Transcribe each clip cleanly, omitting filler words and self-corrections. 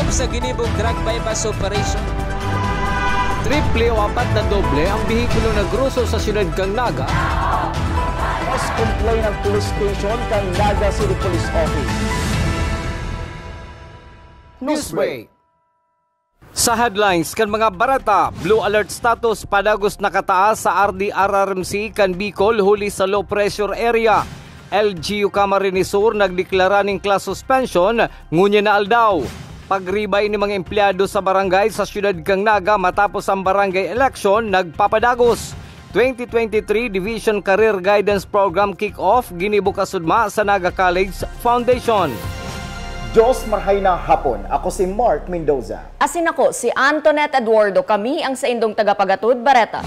hukom sa ginibong drug bypass operation. Triple o 4 na doble ang bihikulo na gruso sa siyudad kang Naga. Mas complain ang police station kang Naga City Police Office. Newsbreak. Sa headlines kan mga barata, blue alert status padagos nakataas sa RDRRMC kan Bicol huli sa low pressure area. LGU Camarines Sur nagdeklara ning class suspension ngunya na aldaw. Pagribay ni mga empleyado sa barangay sa siyudad kang Naga matapos ang barangay election nagpapadagos. 2023 Division Career Guidance Program kick-off ginibuka sudma sa Naga College Foundation. Diyos marhay na hapon. Ako si Mark Mendoza. Asin ako si Antoinette Eduardo. Kami ang sa indong tagapagatud Bareta.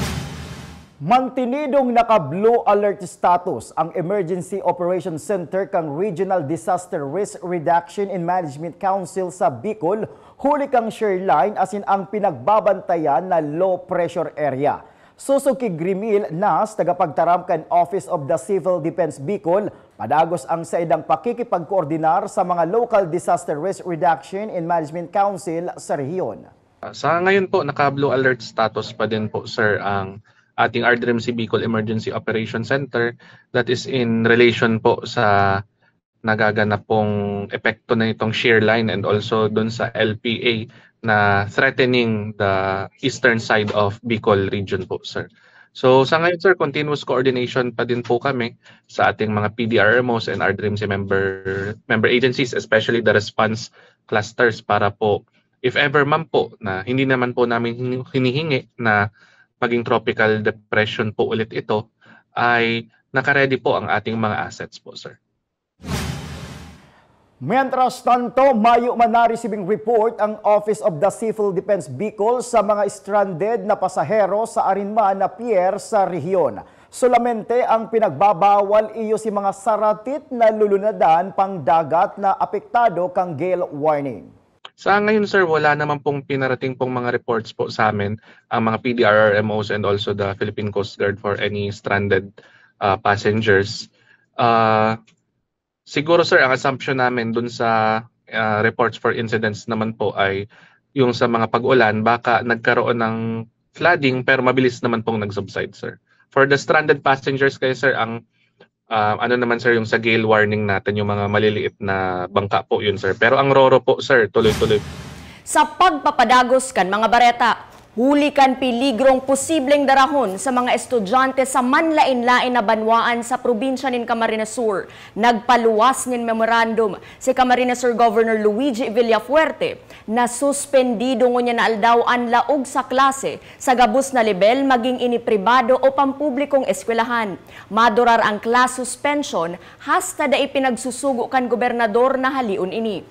Mantinidong naka-blue alert status ang Emergency Operations Center kang Regional Disaster Risk Reduction and Management Council sa Bicol, huli kang shoreline asin ang pinagbabantayan na low pressure area. Susog kay Grimil Nas, tagapagtaram kan Office of the Civil Defense Bicol, padagos ang saidang pakikipagkoordinar sa mga Local Disaster Risk Reduction and Management Council sa rehiyon. Sa ngayon po, naka-blue alert status pa din po, sir, ang ating RDRMC Bicol Emergency Operations Center that is in relation po sa nagaganap pong epekto na itong shear line and also dun sa LPA na threatening the eastern side of Bicol region po, sir. So sa ngayon, sir, continuous coordination pa din po kami sa ating mga PDRMOs and RDRMC member agencies, especially the response clusters para po, if ever man po, na hindi naman po namin hinihingi na maging tropical depression po ulit ito, ay nakaredy po ang ating mga assets po, sir. Mientras tanto, mayo man na-receiving report ang Office of the Civil Defense Bicol sa mga stranded na pasahero sa Arinma na pier sa rehiyon. Solamente ang pinagbabawal iyo si mga saratit na lulunadan pang dagat na apektado kang gale warning. Sa ngayon, sir, wala naman pong pinarating pong mga reports po sa amin ang mga PDRRMOs and also the Philippine Coast Guard for any stranded passengers. Siguro, sir, ang assumption namin dun sa reports for incidents naman po ay yung sa mga pag-ulan, baka nagkaroon ng flooding pero mabilis naman pong nag-subside, sir. For the stranded passengers kayo, sir, ang ano naman, sir, yung sa gale warning natin, yung mga maliliit na bangka po yun, sir. Pero ang roro po, sir, tuloy-tuloy. Sa pagpapadagos kan mga bareta, huli kan piligrong posibleng darahon sa mga estudyante sa manlain-lain na banwaan sa probinsya nin Camarines Sur. Nagpaluwas nin memorandum si Camarines Sur Governor Luigi Villafuerte na suspendido ngunya na aldaw ang laog sa klase sa gabus na level maging inipribado o pampublikong eskwelahan. Madurar ang class suspension hasta da ipinagsusugo kan gobernador na haliun ini.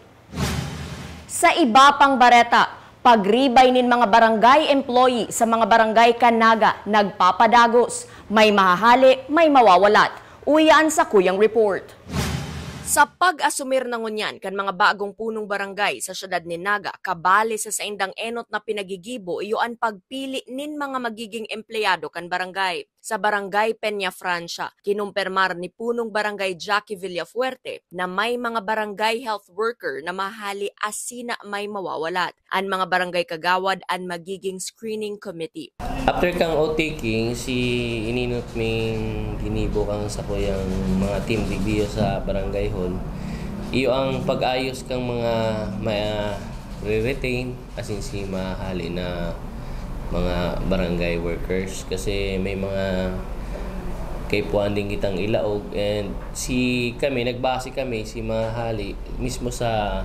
Sa iba pang bareta, pagribay nin mga barangay employee sa mga barangay Kanaga nagpapadagos. May mahahali, may mawawalat. Uyaan sa kuyang report. Sa pag-asumir ng ngunyan kan mga bagong punong barangay sa syudad ni Naga, kabali sa saindang enot na pinagigibo iyo ang pagpili nin mga magiging empleyado kan barangay. Sa barangay Peña Francia, kinumpirmar ni punong barangay Jackie Villafuerte na may mga barangay health worker na mahali asina may mawawalat. Ang mga barangay kagawad ang magiging screening committee. After kang o-taking, si ininot ming ginibo kang sa kuyang mga team digdiyo sa barangay hall, iyo ang pag-ayos kang mga re-retain asin si mahali na mga barangay workers kasi may mga kaipuan din kitang ilaog and nagbase kami si mahali mismo sa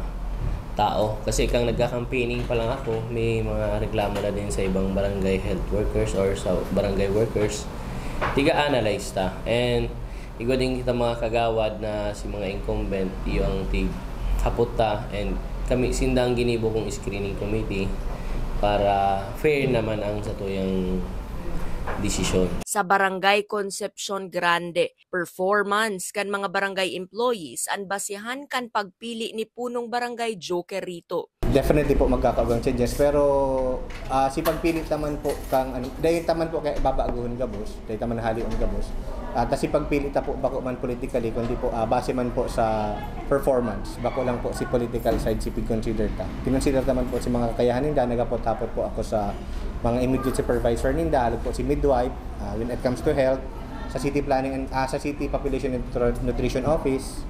tao kasi kang nagka-campaigning pa lang ako may mga reklamo na din sa ibang barangay health workers or sa barangay workers tiga-analyze ta and igo din kita mga kagawad na si mga incumbent yung hapot ta and kami sindang ginibo kong screening committee para fair naman ang sa tuyang desisyon. Sa Barangay Concepcion Grande, performance kan mga barangay employees ang basihan kan pagpili ni punong barangay Joker rito. Definitely po magkakaroon changes pero si pagpili taman po kang dahil taman po kay babaaguhon gabos, dahil taman halion gabos. At si pagpili ta po bako man politically kundi po base man po sa performance. Bako lang po si political side si consider ta. Kinonsider naman po si mga kakayahan ninda, nagapot-tapot po ako sa mga immediate supervisor ninda, halog po si midwife when it comes to health, sa city planning and sa city population and nutrition office,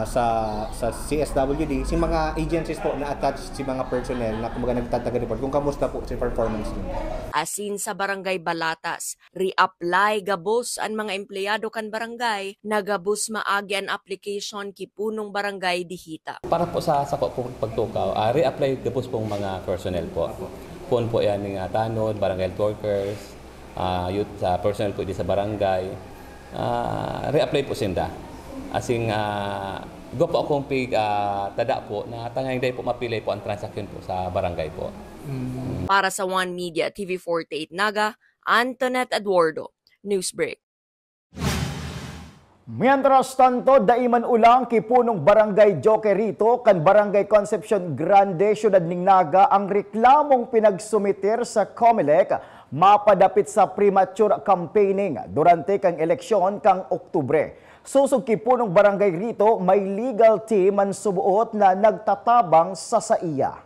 sa CSWD, si mga agencies po na attached si mga personnel na kumaga nagtataga-report kung kamusta po si performance nila. Asin sa Barangay Balatas, re-apply gabos ang mga empleyado kan barangay, nagabos maagi ang application kipunong barangay dihita. Para po sa pagtukaw, re-apply gabos pong mga personnel po. Pun po yan ng tanod, barangay workers, youth personnel po di sa barangay. Re-apply po sinda. Asing go po akong tada po na tangay day po mapilay po ang transaksyon po sa barangay po. Para sa One Media TV48 Naga, Antoinette Eduardo, Newsbreak. Mientras tanto, daiman ulang kipunong Barangay Jokerito kan Barangay Concepcion Grande, Syudad ning Naga ang reklamong pinagsumiter sa COMELEC mapadapit sa premature campaigning durante kang eleksyon kang Oktubre. Susog kipunong barangay rito, may legal team man subuot na nagtatabang sa saiya.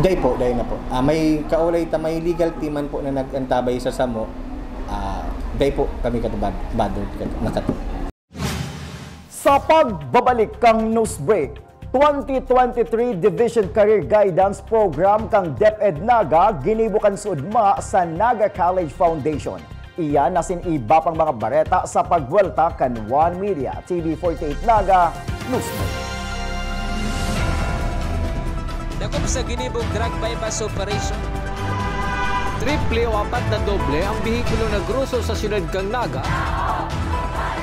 Day na po. May kaulay may legal team man po na nagantabay sa samo. Day po kami katubad nakato. Sa pagbabalik kang Newsbreak, 2023 Division Career Guidance Program kang DepEd Naga ginibukan sudma sa Naga College Foundation. Iyan nasin iba pang mga bareta sa pagwelta kan One Media TV48 Naga Newsbreak. Dakop sa ginibong drug bypass operation. Triple o 4 na doble ang bihikulo na gruso sa syudad kang Naga.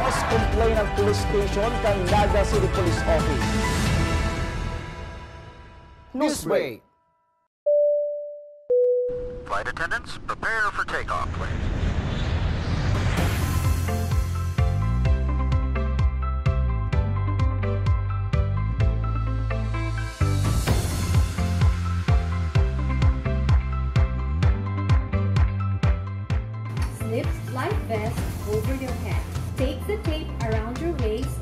Mas complain ng police station kang Naga City Police Office. Newsbreak. Flight attendants, prepare for takeoff, please. Slip life vest over your head. Take the tape around your waist.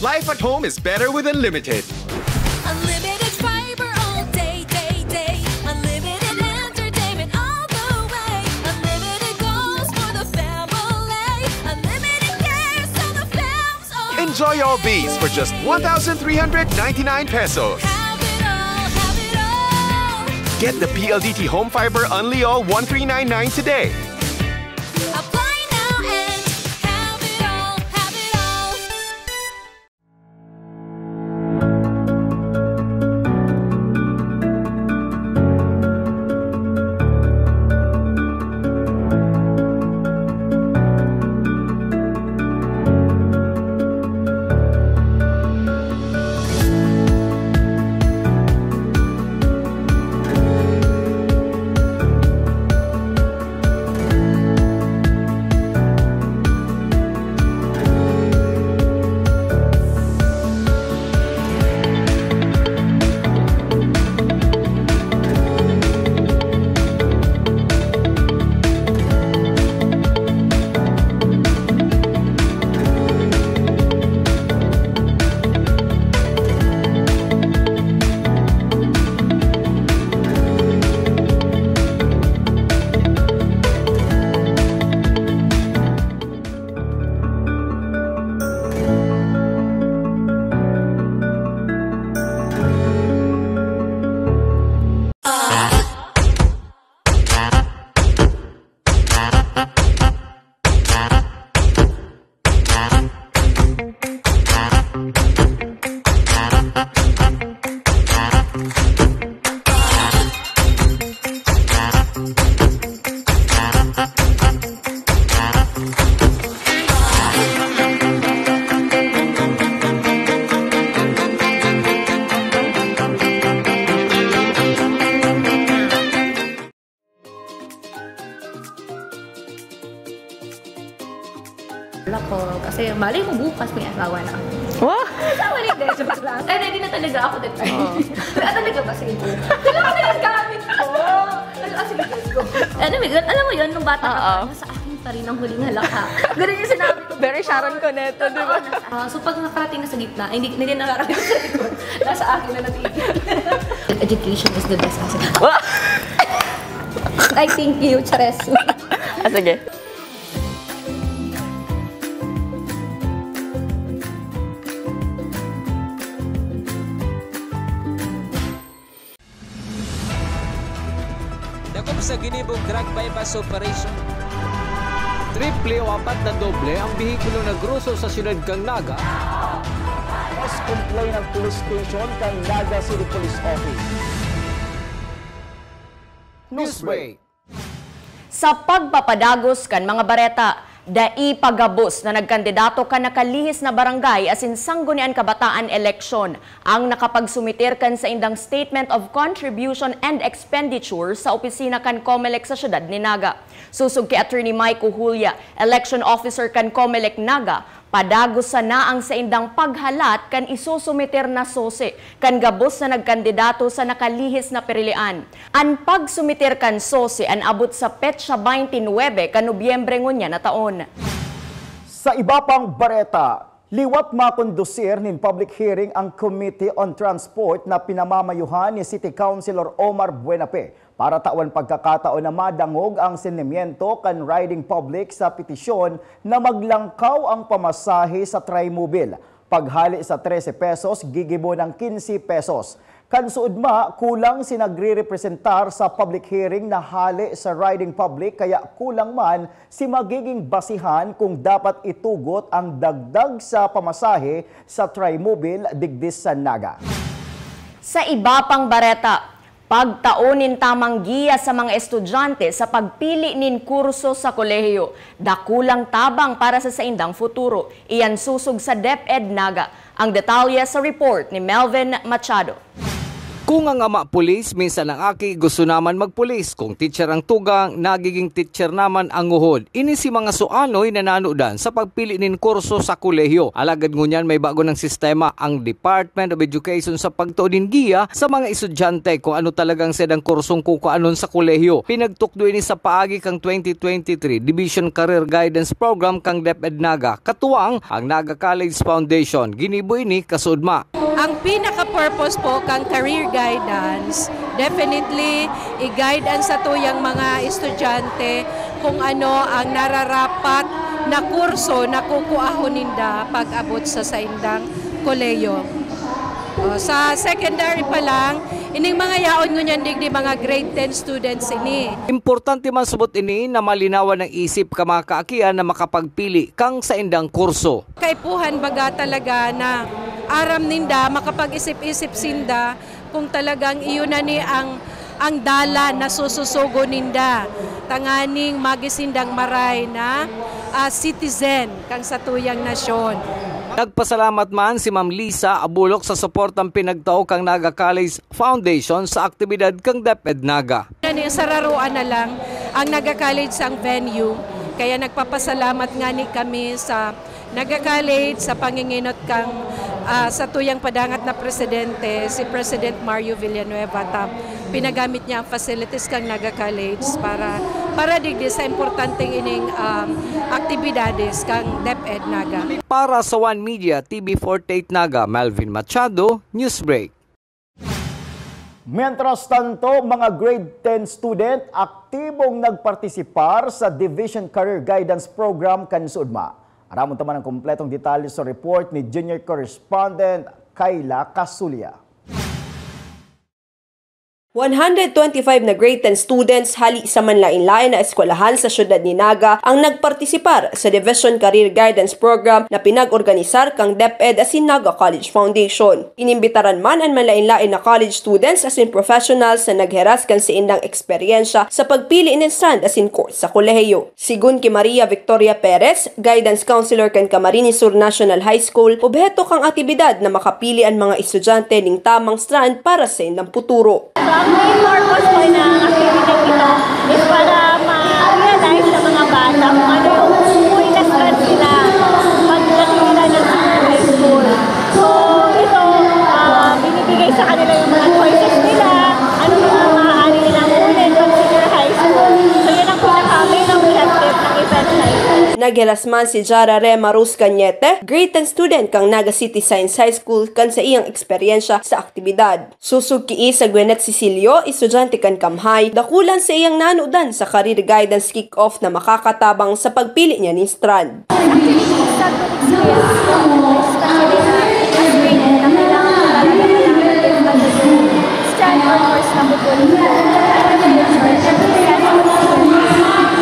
Life at home is better with Unlimited. Unlimited fiber all day, day, day. Unlimited entertainment all the way. Unlimited goals for the family. Unlimited care so the fams all Enjoy all these for just 1,399 pesos. have it all, have it all. Get the PLDT Home Fiber Unli All 1399 today. Apply now and have it all, have it all. Ako, kasi malay mo bukas may asawa na ako. Wow! Asawa na hindi, joke lang. Eh, ready na talaga ako that time. Wala talaga ba sige? Kailangan na yung gamit ko. Sige, let's go. Alam mo yun, nung bata ka pa, nasa akin pa rin ang huling halaka. Ganun yung sinabi ko. Very Sharon Cuneta, di ba? So pag nakarating na sa gitna, hindi nakarating sa likod. Nasa akin na natigil. Education is the best asset. I thank you, Chares. Sige. Dakop sa ginibong drug bypass operation. Triple o 4 na doble ang bihikulo na gruso sa siyudad kang Naga. Mas complain ng police station kang Naga City Police Office. Newsbreak. Sa pagpapadagos kan mga bareta, dai pagabos na nagkandidato kan nakalihis na barangay asin sanggunian kabataan eleksyon ang nakapagsumitir kan sa indang Statement of Contribution and Expenditure sa opisina kan COMELEC sa siyudad ni Naga. Susug kay Attorney Mike Uhulia, Election Officer kan COMELEC Naga, padagos na ang sa indang paghalat kan isusumiter na sose kan gabos na nagkandidato sa nakalihis na perilian. Ang pagsumiter kan sose an abot sa petsa 29 kan Nobyembre ngunya na taon. Sa iba pang bareta, liwat makondusir nin public hearing ang Committee on Transport na pinamamayuhan ni City Councilor Omar Buenape para tawan pagkakataon na madangog ang senimiento kan riding public sa petisyon na maglangkaw ang pamasahe sa Trimobile. Paghali sa 13 pesos, gigibo ng 15 pesos. Kansuudma, kulang sinagre-representar sa public hearing na hali sa riding public kaya kulang man si magiging basihan kung dapat itugot ang dagdag sa pamasahe sa Trimobile digdis sa Naga. Sa iba pang bareta, pagtaunin tamang giya sa mga estudyante sa pagpili nin kurso sa kolehiyo, dakulang tabang para sa saindang futuro. Iyan susug sa DepEd Naga. Ang detalye sa report ni Melvin Machado. Kung ang ama pulis, minsan ang aki gusto naman magpulis. Kung teacher ang tugang, nagiging teacher naman ang uhod. Ini si mga suanoy na nanudan sa pagpili nin kurso sa kolehiyo. Alagad ngunyan may bago ng sistema ang Department of Education sa pagtuunin giya sa mga estudyante kung ano talagang sedang kursong kukaanon sa kolehiyo. Pinagtukdo ini sa paagi kang 2023 Division Career Guidance Program kang DepEd Naga. Katuwang ang Naga College Foundation. Ginibo ini kasudma. Ang pinaka-purpose po kang career guidance, definitely i-guide ang sa tuyang mga estudyante kung ano ang nararapat na kurso na kukuahon ninda pag-abot sa saindang koleyo. Sa secondary pa lang, ining mga yaon ngunyan digdi mga grade 10 students ini. Importante man subot ini na malinawan ng isip ka mga kaakian na makapagpili kang sa indang kurso. Kaipuhan baga talaga na aram ninda, makapag-isip-isip sinda kung talagang iyon na ni ang dala na sususugo ninda. Tanganing magisindang maray na citizen kang sa tuyang nasyon. Nagpasalamat man si Ma'am Lisa Abulok sa suportang pinagtao kang Naga College Foundation sa aktibidad kang DepEd Naga. Sararuan na lang ang Naga College ang venue, kaya nagpapasalamat nga ni kami sa Naga College sa panginginot kang sa tuyang padangat na presidente, si President Mario Villanueva. Pinagamit niya ang facilities kang Naga College para digdi sa importanteng ining aktibidades kang DepEd Naga. Para sa One Media TV48 Naga, Melvin Machado, Newsbreak. Mientras tanto, mga grade 10 student aktibong nagpartisipar sa Division Career Guidance Program kansuudma. Aramon taman ang kompletong detalye sa report ni Junior Correspondent Kayla Casulia. 125 na grade 10 students hali sa manlain-lain na eskwelahan sa syudad ni Naga ang nagpartisipar sa Division Career Guidance Program na pinag-organisar kang DepEd asin Naga College Foundation. Inimbitaran man ang manlain-lain na college students asin professionals na nagheras kan sa indang eksperyensya sa pagpili ng strand asin course sa kolehiyo. Sigun ki Maria Victoria Perez, Guidance Counselor kan Camarines Sur National High School, objeto kang aktibidad na makapili ang mga estudyante ning tamang strand para sa indang futuro. Ang main purpose ko ng activity ito is para ma-realize sa mga bata kung ano yung uwi na strand nila Nagherasman si Jara Rema Ruz Cañete, grade 10 student kang Naga City Science High School kan sa iyang eksperyensya sa aktibidad. Susugkii sa Gwenet Cecilio, estudyante kan Kamhay, dakulan sa iyang nanudan sa career guidance kick-off na makakatabang sa pagpili niya ni Strand. Actually, sa good experience ko, especially na as grade na kailangan ko talaga stand or course na pupunin ko.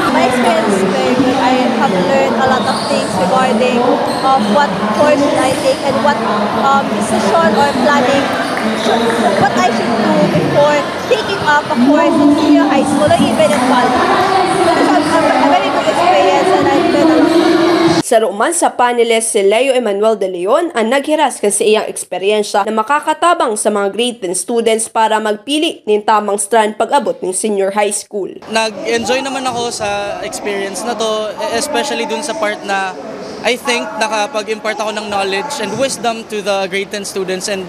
My experience is very good. I have learned a lot of things regarding what course should I take and what decision or planning what I should do before taking up a course in senior high school or even in college. So it's a very good experience and I've learned a lot. Sa ruman sa panelist si Leo Emmanuel de Leon ang naghiras kan sa iyang eksperyensya na makakatabang sa mga grade 10 students para magpili ng tamang strand pag-abot ng senior high school. Nag-enjoy naman ako sa experience na to, especially dun sa part na I think nakapag-impart ako ng knowledge and wisdom to the grade 10 students and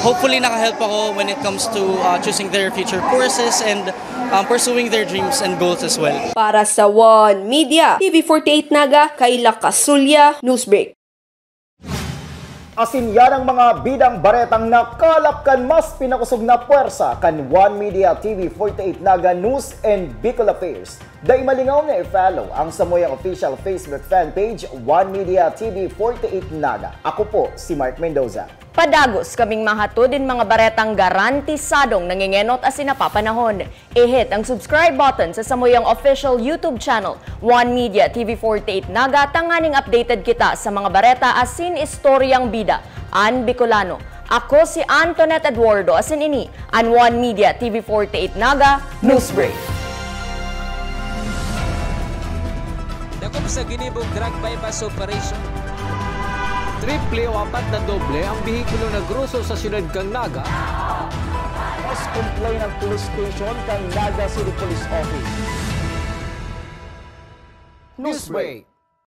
hopefully nakahelp ako when it comes to choosing their future courses and pursuing their dreams and goals as well. Para sa One Media, TV48 Naga, Kayla Kasulya, Newsbreak. Asin yan ang mga bidang baretang nakalap kan mas pinakusog na puwersa kan One Media TV48 Naga News and Bicol Affairs. Dahil malingaw na i-follow ang Samoyang official Facebook fan page One Media TV48 Naga. Ako po si Mark Mendoza. Padagos kaming mahatod din mga baretang garantisadong nangingenot as napapanahon. I-hit ang subscribe button sa Samoyang official YouTube channel, One Media TV48 Naga, tanganing updated kita sa mga bareta asin istoryang bida. An Bicolano. Ako si Antoinette Eduardo asin ini, an One Media TV48 Naga, Newsbreak. Dakop sa ginibong drug bypass operation. Triple o 4 na doble ang bihikulo na gruso sa siyudad kang Naga. Mas complain ng police station kang Naga City Police Office. Newsbreak.